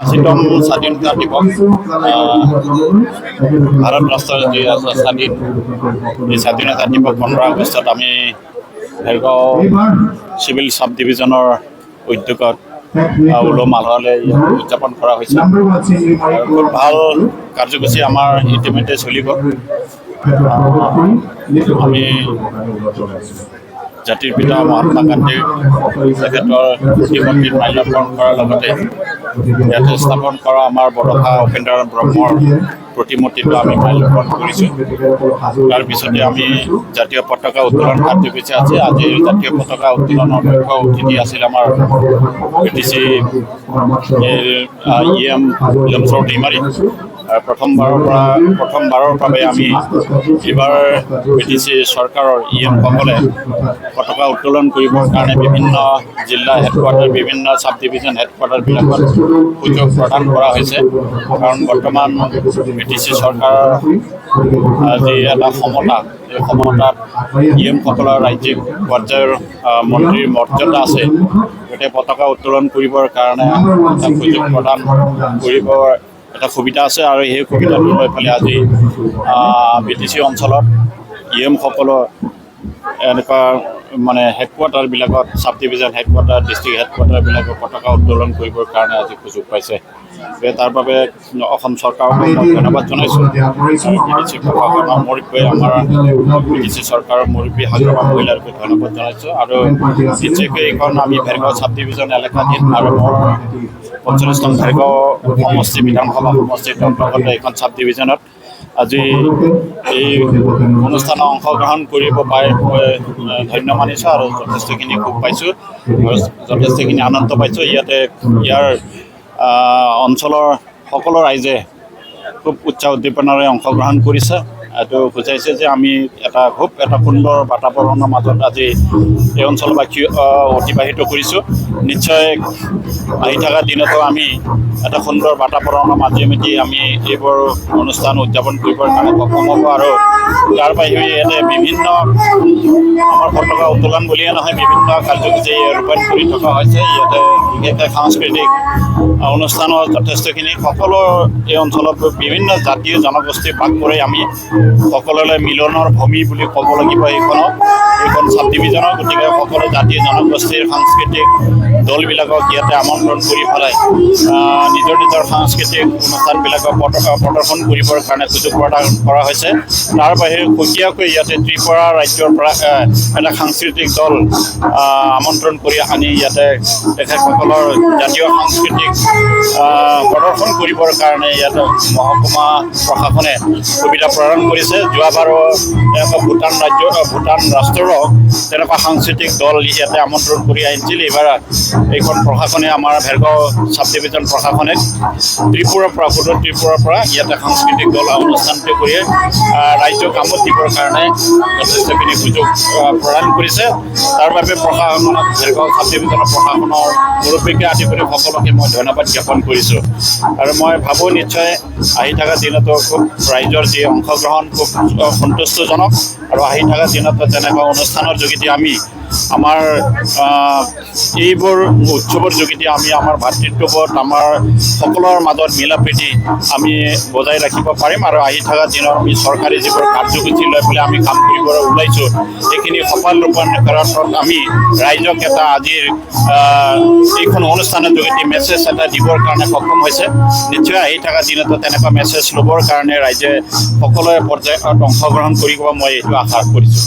আজিতম স্বাধীনতা দিৱস ভাৰত ৰাষ্ট্ৰৰ যি স্বাধীন এই স্বাধীনতা দিৱস 15 আগষ্টত আমি ভেৰগাঁও চিভিল সাব ডিভিজনৰ উদ্যোগত উলহ মালহেৰে উদযাপন কৰা হৈছে। খুব ভাল কাৰ্যসূচী আমাৰ ইতিমধ্যে চলি গ'ল। আমি জাতিৰ পিতা মহাত্মা গান্ধীৰ তেখেতৰ প্ৰতিমূৰ্তিত মাল্যাৰ্পণ কৰাৰ লগতে ইয়াতে স্থাপন কৰা আমাৰ বৰষা উপেন্দ্ৰনাথ ব্ৰহ্মৰ প্ৰতিমূৰ্তিটো আমি মাল্যাৰ্পণ কৰিছোঁ। তাৰপিছতে আমি জাতীয় পতাকা উত্তোলন কাৰ্যসূচী আছে। আজিৰ জাতীয় পতাকা উত্তোলনৰ মুখ্য অতিথি আছিল আমাৰ BTC EM লমছৰ ডিমাৰী। প্ৰথমবাৰৰ বাবে আমি এইবাৰ BTC চৰকাৰৰ EM সকলে পতাকা উত্তোলন কৰিবৰ কাৰণে বিভিন্ন জিলা হেডকোৱাৰ্টাৰ, বিভিন্ন সাব ডিভিজন হেডকোৱাৰ্টাৰবিলাকত সুযোগ প্ৰদান কৰা হৈছে। কাৰণ বৰ্তমান BTC চৰকাৰৰ যি এটা ক্ষমতা, এই ক্ষমতাত EM সকলৰ ৰাজ্যিক পৰ্যায়ৰ মন্ত্ৰীৰ মৰ্যাদা আছে। গতিকে পতাকা উত্তোলন কৰিবৰ কাৰণে এটা সুযোগ প্ৰদান কৰিব এটা সুবিধা আছে আৰু সেই সুবিধাটো লৈ পেলাই আজি BTC অঞ্চলত EM সকলৰ এনেকুৱা মানে হেডকোৱাৰ্টাৰবিলাকত, সাব ডিভিজন হেডকোৱাৰ্টাৰ, ডিষ্ট্ৰিক্ট হেডকোৱাৰ্টাৰবিলাকত পতাকা উত্তোলন কৰিবৰ কাৰণে আজি সুযোগ পাইছে। তাৰ বাবে অসম চৰকাৰক ধন্যবাদ জনাইছোঁ। BTC প্ৰশাসনৰ মুৰব্বী, আমাৰ BTC চৰকাৰৰ মুৰব্বী হাগ্ৰামা মহিলাৰকো ধন্যবাদ জনাইছোঁ। আৰু বিশেষকৈ এইখন আমি ভেৰগাঁও সাব ডিভিজন এলেকাধীন আৰু মোৰ 45 নং ভেৰগাঁও সমষ্টি বিধানসভা সমষ্টিৰ অন্তৰ্গত এইখন সাব ডিভিজনত আজি এই অনুষ্ঠানত অংশগ্ৰহণ কৰিব পাই ধন্য মানিছোঁ আৰু যথেষ্টখিনি সুখ পাইছোঁ, যথেষ্টখিনি আনন্দ পাইছোঁ। ইয়াৰ অঞ্চলৰ সকলো ৰাইজে খুব উৎসাহ উদ্দীপনাৰে অংশগ্ৰহণ কৰিছে। এইটো বুজাইছে যে আমি এটা সুন্দৰ বাতাবৰণৰ মাজত আজি এই অঞ্চলবাসী অতিবাহিত কৰিছোঁ। নিশ্চয় আহি থকা দিনতো আমি এটা সুন্দৰ বাতাবৰণৰ মাজেদি আমি এইবোৰ অনুষ্ঠান উদযাপন কৰিবৰ কাৰণে সক্ষম হ'ব। আৰু তাৰ বাহিৰে ইয়াতে বিভিন্ন আমাৰ পতাকা উত্তোলন বুলিয়ে নহয়, বিভিন্ন কাৰ্যসূচী ৰূপায়ণ কৰি থকা হৈছে। ইয়াতে বিশেষকৈ সাংস্কৃতিক অনুষ্ঠানৰ যথেষ্টখিনি সকলো এই অঞ্চলত বিভিন্ন জাতি জনগোষ্ঠী ভাগ কৰি আমি সকলোলৈ মিলনৰ ভূমি বুলি ক'ব লাগিব এইখন সাব ডিভিজনৰ। গতিকে সকলো জাতি জনগোষ্ঠীৰ সাংস্কৃতিক দলবিলাকক ইয়াতে আমন্ত্ৰণ কৰি পেলাই নিজৰ সাংস্কৃতিক অনুষ্ঠানবিলাকক প্ৰদৰ্শন কৰিবৰ কাৰণে সুযোগ প্ৰদান কৰা হৈছে। তাৰ বাহিৰে সুকীয়াকৈ ইয়াতে ত্ৰিপুৰা ৰাজ্যৰ পৰা এটা সাংস্কৃতিক দল আমন্ত্ৰণ কৰি আনি ইয়াতে তেখেতসকলৰ জাতীয় সাংস্কৃতিক প্ৰদৰ্শন কৰিবৰ কাৰণে ইয়াতে মহকুমা প্ৰশাসনে সুবিধা প্ৰদান কৰিছে। যোৱাবাৰো ভূটান ৰাষ্ট্ৰৰো তেনেকুৱা সাংস্কৃতিক দল ইয়াতে আমন্ত্ৰণ কৰি আহিছিল। এইবাৰ এইখন প্ৰশাসনে, আমাৰ ভেৰগাঁও সাব ডিভিজন প্ৰশাসনে ত্ৰিপুৰাৰ পৰা ইয়াতে সাংস্কৃতিক দল অনুষ্ঠানটো কৰি ৰাজ্যক আমোদ দিবৰ কাৰণে যথেষ্টখিনি সুযোগ প্ৰদান কৰিছে। তাৰ বাবে প্ৰশাসনক, ভেৰগাঁও সাব ডিভিজনৰ প্ৰশাসনৰ মুৰব্বীকে আদি কৰি সকলোকে মই ধন্যবাদ জ্ঞাপন কৰিছোঁ। আৰু মই ভাবোঁ নিশ্চয় আহি থকা দিনতো খুব ৰাইজৰ যি অংশগ্ৰহণ খুব সন্তুষ্টজনক। আৰু আহি থকা দিনতো তেনেকুৱা অনুষ্ঠানৰ যোগেদি আমি আমাৰ এইবোৰ উৎসৱৰ যোগেদি আমি আমাৰ ভাতৃত্ববোধ, আমাৰ সকলোৰ মাজত মিলা প্ৰীতি আমি বজাই ৰাখিব পাৰিম। আৰু আহি থকা দিনত আমি চৰকাৰী যিবোৰ কাৰ্যসূচী লৈ পেলাই আমি কাম কৰিবলৈ ওলাইছোঁ, সেইখিনি সফল ৰূপায়ণ কৰাৰ আমি ৰাইজক এটা আজিৰ এইখন অনুষ্ঠানৰ যোগেদি মেছেজ এটা দিবৰ কাৰণে সক্ষম হৈছে। নিশ্চয় আহি থকা দিনতো তেনেকুৱা মেছেজ ল'বৰ কাৰণে ৰাইজে সকলোৱে পৰ্যায়ত অংশগ্ৰহণ কৰিব, মই এইটো আশা কৰিছোঁ।